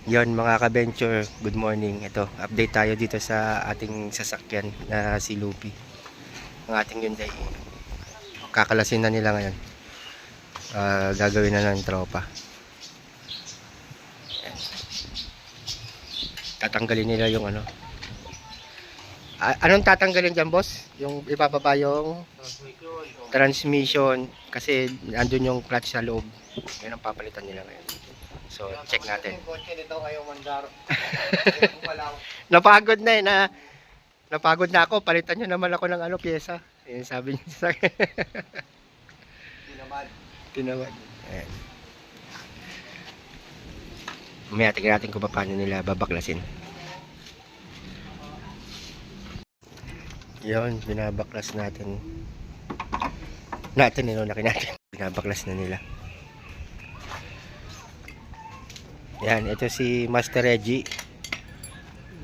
Yon mga ka-venture, good morning. Ito, update tayo dito sa ating sasakyan na si Lupi. Ang ating Hyundai. Kakalasin na nila ngayon. Gagawin na ng tropa. Tatanggalin nila yung ano. Anong tatanggalin dyan, boss? Yung ibababa yung transmission. Kasi andun yung clutch sa loob. Yan ang papalitan nila ngayon. So, check natin. Napagod na napagod na ako. Palitan nyo naman ako ng pyesa. Yan sabi niya sa akin. Tinamad. Ayan. Mamaya tingnan natin kung paano nila babaklasin. Yun, binabaklas natin. Inunaki natin. Binabaklas na nila. Yan, ito si Master Reggie.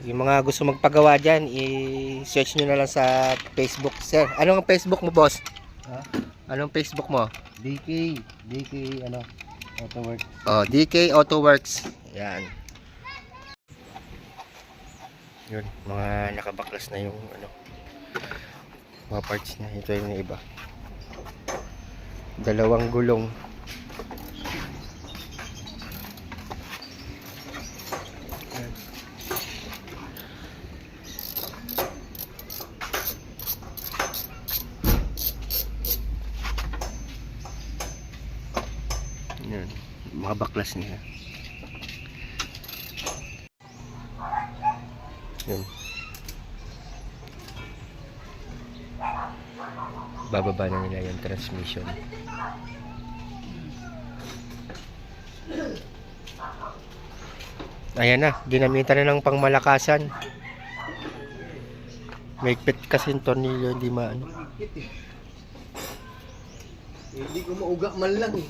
Yung mga gusto magpagawa dyan, i-search nyo na lang sa Facebook. Sir, anong Facebook mo, boss? Ha? Anong Facebook mo? DK Autoworks. Oh, DK Autoworks. Yan. Yun, mga nakabaklas na yung mga parts na. Ito yung iba. Dalawang gulong. Yan, mga baklas niya. Yan. Bababa na nila yung transmission. Ayan na, ginamitan na ng pangmalakasan. May pit kasi yung tornilyo, hindi maano. Hindi ko mauga man lang eh.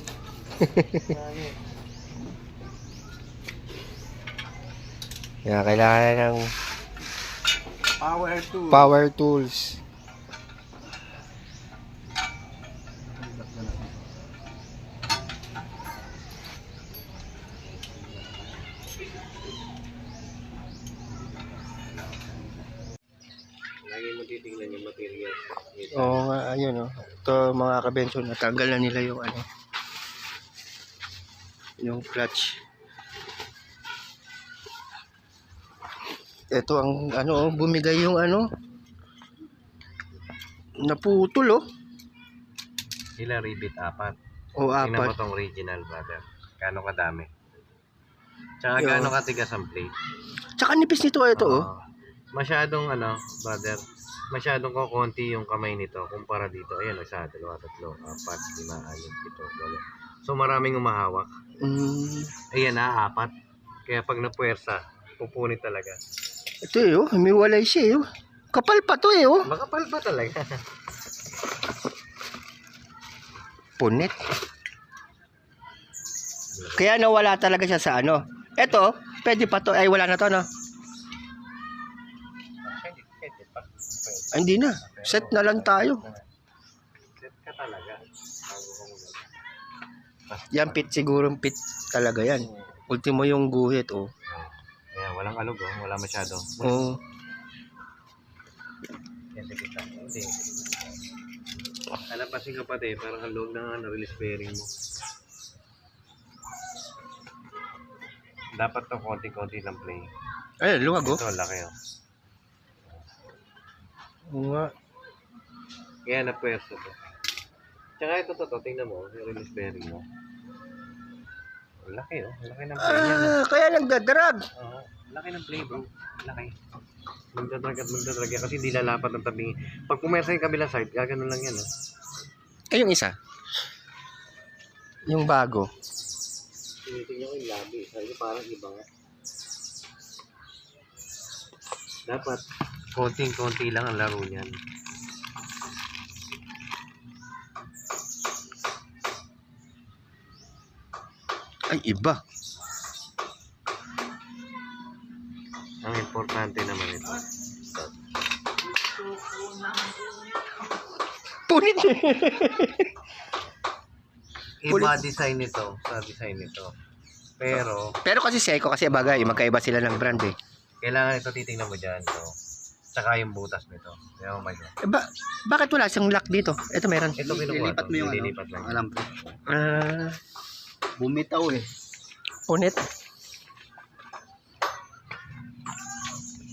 Kaya kailangan ng Power power tools. Lagi mo titingnan yung material. Oo nga, ayun oh. Ito mga kabensyon, natanggal na nila yung yung clutch. Ito ang bumigay yung naputol oh. Sila ribbit apat. O Tingnan mo apat. tong original, brother. Kano kadami. Tsaka Yo. gaano katigas ang plate. Tsaka nipis nito ito oh. Oo. Masyadong brother, masyadong kukunti yung kamay nito kumpara dito. Ayan, 1, 2, 3, 4, 5, 6, 7, 8. So maraming umahawak. Ayan na, 4. Kaya pag napuwersa, pupunit talaga. Ito eh oh, may walay siya eh oh. Kapal pa to eh oh. Makapal pa talaga. Punit. Kaya nawala talaga siya sa Ito, pwede pa to. Ay, wala na to, no? Ay, hindi na. Set na lang tayo. Set ka talaga. Yan, pit siguro pit talaga yan. Ultimo yung guhit, oh. Ayan, walang alog, oh. Wala masyado. Oh. Yan, sige ka. Hindi. Alapasin ka pati, parang ang loob ng release bearing mo. Dapat to konti-konti lang play. Ay, luwag, oh. Ito, laki, oh. Oo nga. Kaya na-pwerso to. Tsaka ito to, tingnan mo, yung release bearing mo. Ang laki, oh. Ang laki ng play niya, no? Kaya nagdadrag. Oo. Laki ng play, bro. Laki. Magdadrag at magdadrag yan kasi hindi lalapat ng tabi. Pag pumersa yung kabilang side, gagano lang yan, oh. Ay, yung isa. Yung bago. Tinitingnan ko yung labi. Sabi ko parang iba nga. Dapat, konting-konti lang ang laro niyan. Ay, iba. Ang importante naman ito. Punit. Iba design nito sa design nito. Pero kasi Seiko kasi bagay, magkaiba sila ng brand eh. kailangan ito titingnan mo dyan. So, tsaka yung butas nito. Oh my God. Bakit wala siyang lock dito? Ito meron. Ito kinukuha Lilipat to. mo yung Nililipat lang. alam ko. Ah, Bumitaw eh. punit.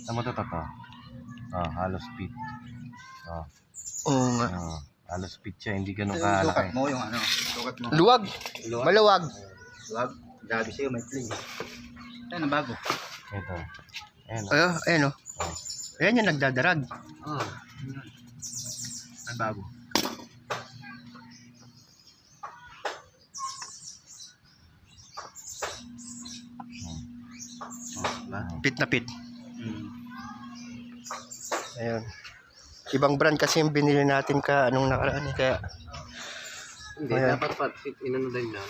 Tama to. Halos speed. Oo nga. Halos speed siya. Hindi ganun Yung kalaki. sukat mo, yung ano. Sukat mo. Luwag. Maluwag. Wag. Gabi sa'yo, may play. Ayan, ang bago. Ito. Ayan. Ayan o. Ayan yung nagdadarag. Oh. Ang bago. Oh, diba? Pit na pit. Hmm. Ayan. Ibang brand kasi yung binili natin anong nakaraan eh. Kaya, Hindi, Ayan. dapat inano din lang.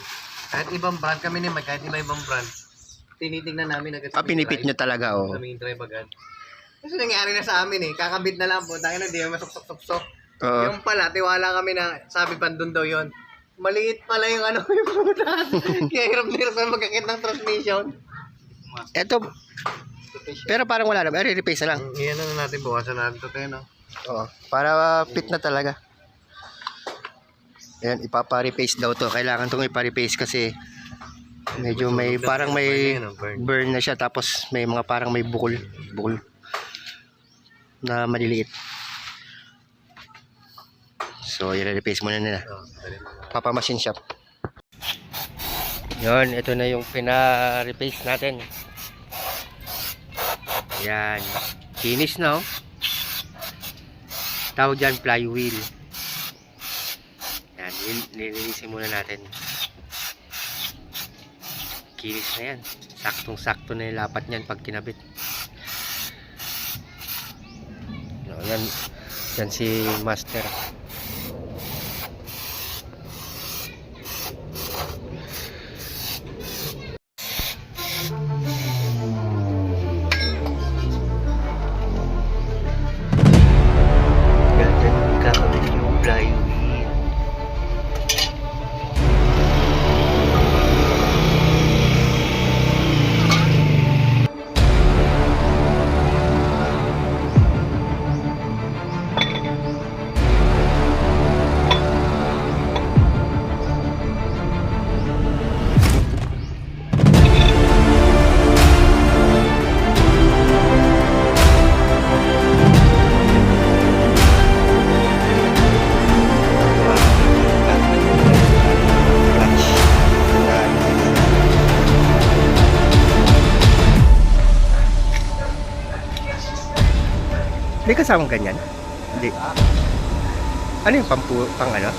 Kahit ibang brand kami ni Mike, kahit ibang brand, tinitingnan namin agad pinipit nyo talaga oh. sa main drive agad. Kasi nangyari na sa amin eh, kakabit na lang po, tayo na di masuksok-suksok. Oo. Yung pala, tiwala kami na sabi pandun daw yun. Maliit pala yung ano, yung butas. Kaya hirap na magkakit ng transmission. Eto, pero parang wala na. Re-replace na lang. Iyan na natin, bukasan natin ito tayo, no? Oo. Para fit na talaga. Ayan, ipapa-replace daw to. Kailangan itong ipa-replace kasi medyo may parang may burn na siya. Tapos may mga parang may bukol na maliliit. So, i-replace muna nila. Papa Machine Shop. Yun, ito na yung pina-replace natin. Yan. Finish na oh. Tawag dyan, flywheel. Yan, nilinisin muna natin. Kinis na yan. Saktong-sakto na yung lapat niyan pag kinabit. Yan, yan si Master. Ganyan kakabit yung flywheel. May kasamang ganyan? Hindi. Ano yung pang ano?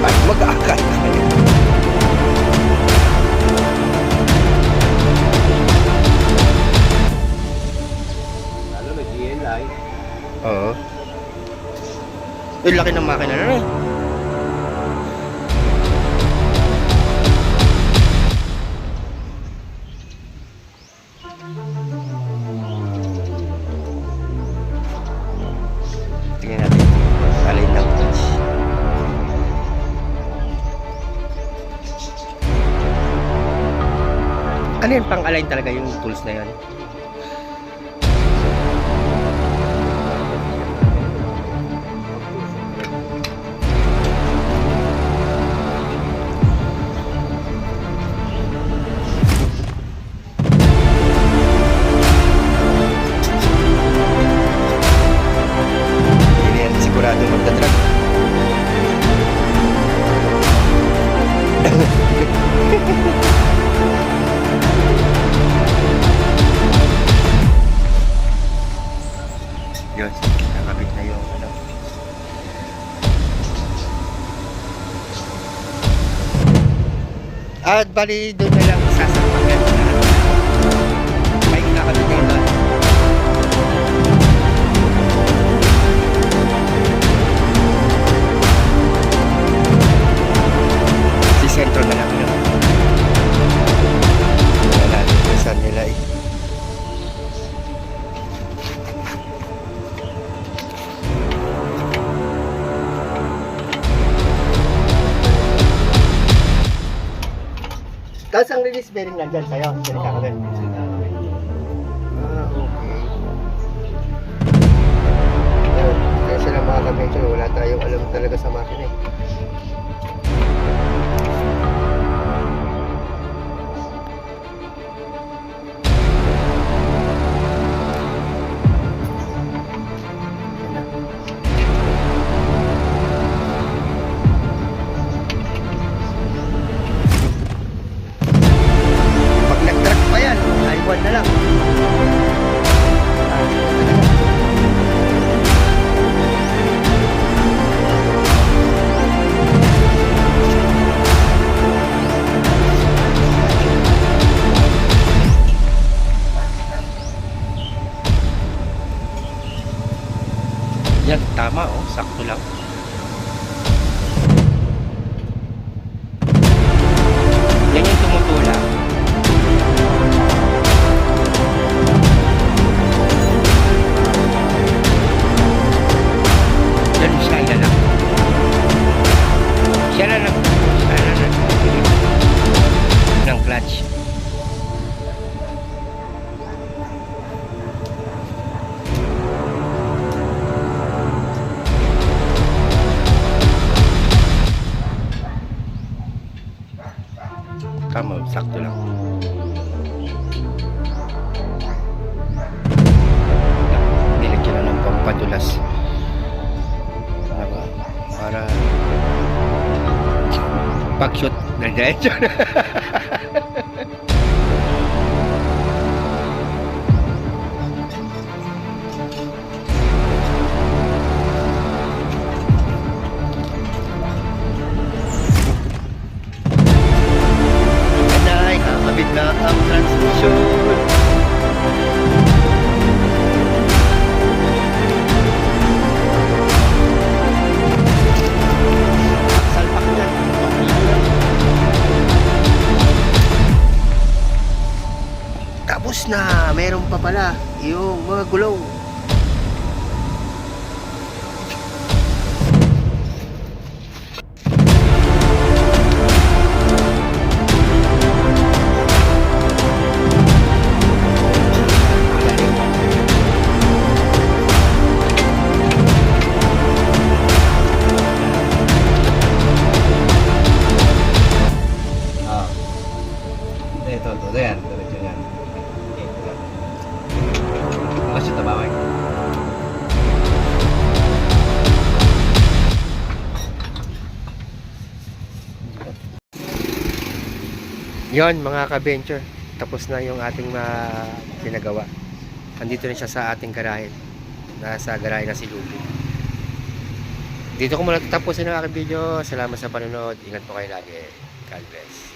Ay, mag-aakal na kayo. Lalo na GLI. Oo. Uy, laki ng makina na rin. Tingnan natin. Alay ng clutch. Ano yun? Pang-align talaga yung tools na yun? Hindi yan sigurado magdadrag. Yun, nakabit na yung ano. At bali doon na lang sasampagan na may nakabit na yun doon. Si sentro na lang yun. Wala natin kung saan nila eh. Tapos ang release bearing nandyan sa'yo. Sino kakabit? Okay. Kaya sila mga ka-venture, wala tayong alam talaga sa makina eh. Pag nag-track pa yan, I1 na lang. Yan, tama oh, sakto lang. Yan yung tumutula. Yan siya na lang. Siya na lang. Siya na lang. Ng clutch. Tama, sakto lang. Nilagyan na ng pampadulas. Diba? Para pag-shoot na diretso na. Anay, kakabit na ang transmission. Salpak na. Tapos na, meron pa pala yung mga gulong. Ah. Ito, yan. Diretso yan. Kasi ito ba, Mike? Yon mga ka-venture, tapos na yung ating pinagawa. Andito na siya sa ating garahe. Nasa garahe na si Lupi. Dito ko muna tapusin ang aking video. Salamat sa panonood. Ingat po kayo lagi. God bless.